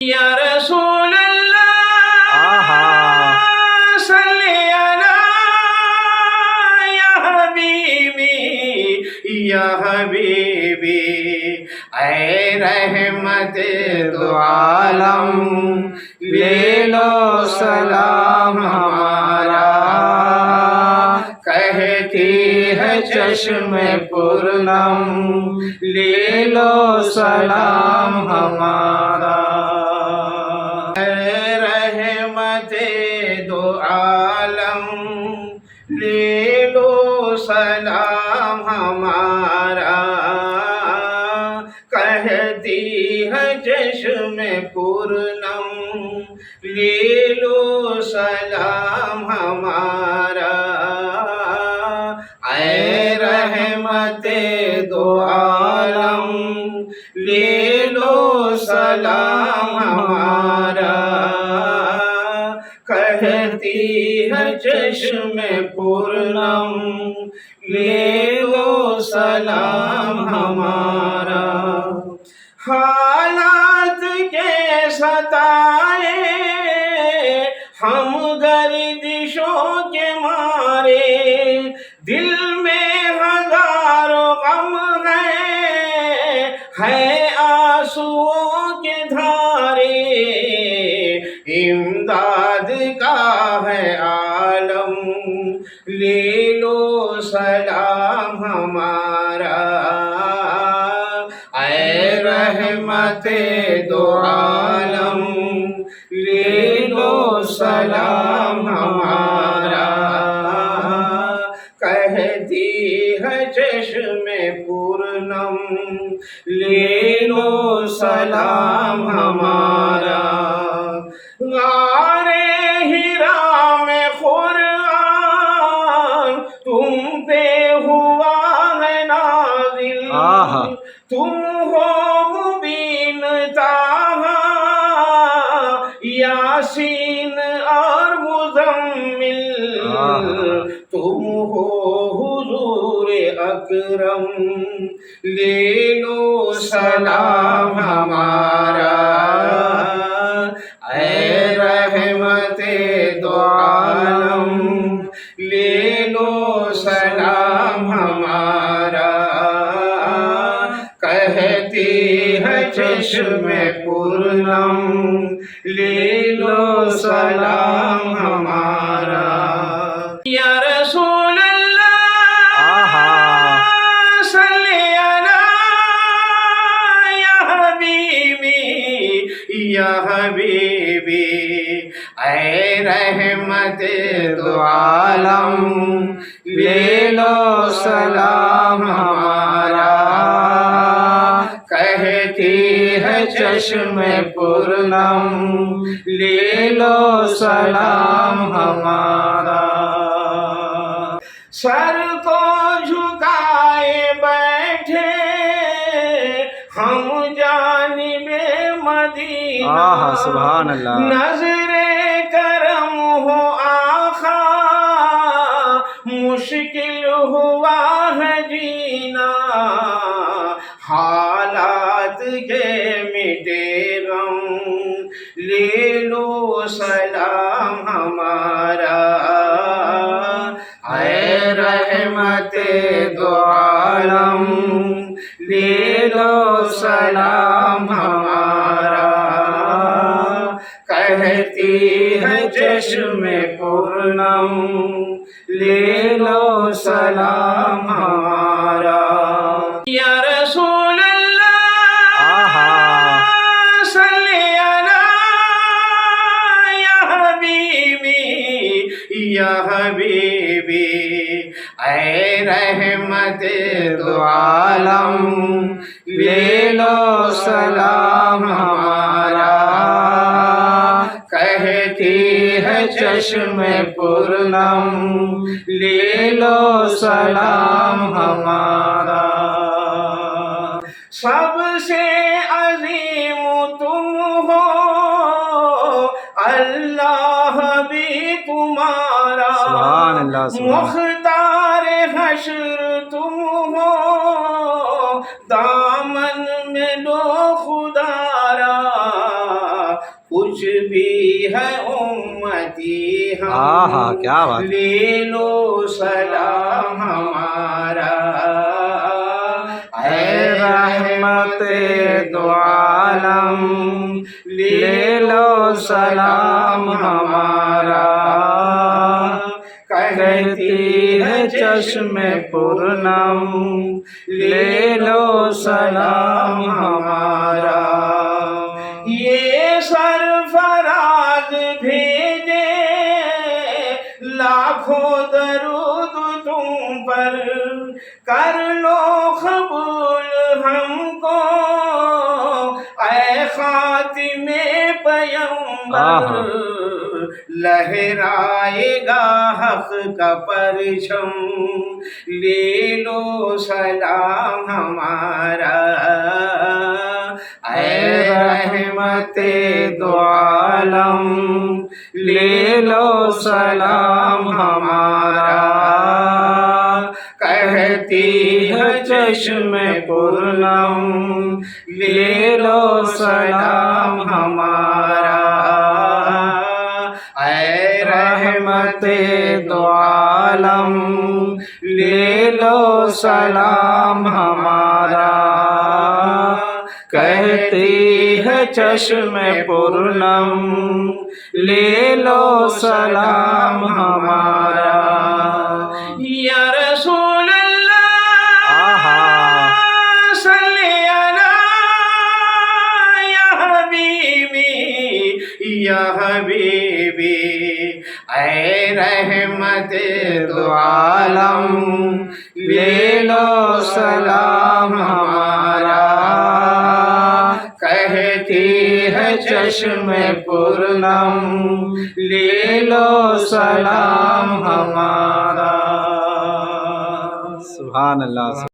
یا رسول اللہ صلی علی یا حبیبی یا حبیبی، اے رحمت دو عالم لے لو سلام ہمارا، کہتی ہے چشم پرنم لے لو سلام ہمارا، اے رحمت دو عالم لے لو سلام ہمارا، کہتی ہے چشم پرنم لے لو سلام ہمارا، اے رحمت دو عالم لے لو سلام ہمارا، کہتی ہے چشم پرنم لے لو سلام ہمارا، حالات کے ستائے ہم گردشوں کے مارے، دل میں ہزاروں غم ہے آنسوؤں کے دھارے، امداد کا ہے عالم لے لو سلام ہمارا، اے رحمت دو عالم لے لو سلام ہمارا، کہتی ہے چشم پرنم لے لو سلام ہمارا، غار حرا میں قرآن تم پہ ہوا ہے نازل، تم ہو مبین طٰہٰ یاسین اور مزمل، تم ہو حضور اکرم لے لو سلام ہمارا، اے رحمت دو عالم لے لو سلام ہمارا، کہتی ہے چشم پرنم لے لو سلام ہمارا، یا رسول اللہ صلی علی یا حبیبی یا حبیبی، اے رحمت دو عالم لے لو سلام ہمارا، کہتی ہے چشم پرنم لے لو سلام ہمارا، سر کو جھکائے بیٹھے ہم جانب مدینہ، سبحان اللہ، نظر کرم ہو آقا مشکل ہوا ہے جینا، حالات کے مٹے غم لے لو سلام ہمارا، اے رحمت دو عالم لے لو سلام ہمارا، کہتی ہے چشم پرنم لے لو سلام ہمارا، یا رسول اللہ صلی علی یا حبیبی یا حبیبی، اے رحمت دو عالم لے لو سلام ہمارا، کہتی ہے چشم پرنم لے لو سلام ہمارا، سب سے عظیم تم ہو اللہ بھی تمہارا، سبحان اللہ، مختار حشر تم ہو دامن میں لو خدا را، کچھ بھی ہے امتی آہا ہم کیا بات لے لو سلام ہمارا اے رحمت دو عالم لے لو سلام ہمارا کہتی ہے چشم پرنم لے لو سلام ہمارا یہ سرفراز بھیجے لاکھوں درود تم پر کر لو قبول ہم کو اے خاتم پیمبر لہرائے گا حق کا پرچم لے لو سلام ہمارا اے رحمت دو عالم لے لو سلام ہمارا کہتی ہے چشم پرنم لے لو سلام ہمارا اے رحمت دو عالم لے لو سلام ہمارا کہتی ہے چشم پرنم لے لو سلام ہمارا یا رسول اللہ صلی علی یا حبیبی یا حبیبی اے رحمت دو عالم لے لو سلام ہمارا کہتی ہے چشم پرنم لے لو سلام ہمارا سبحان اللہ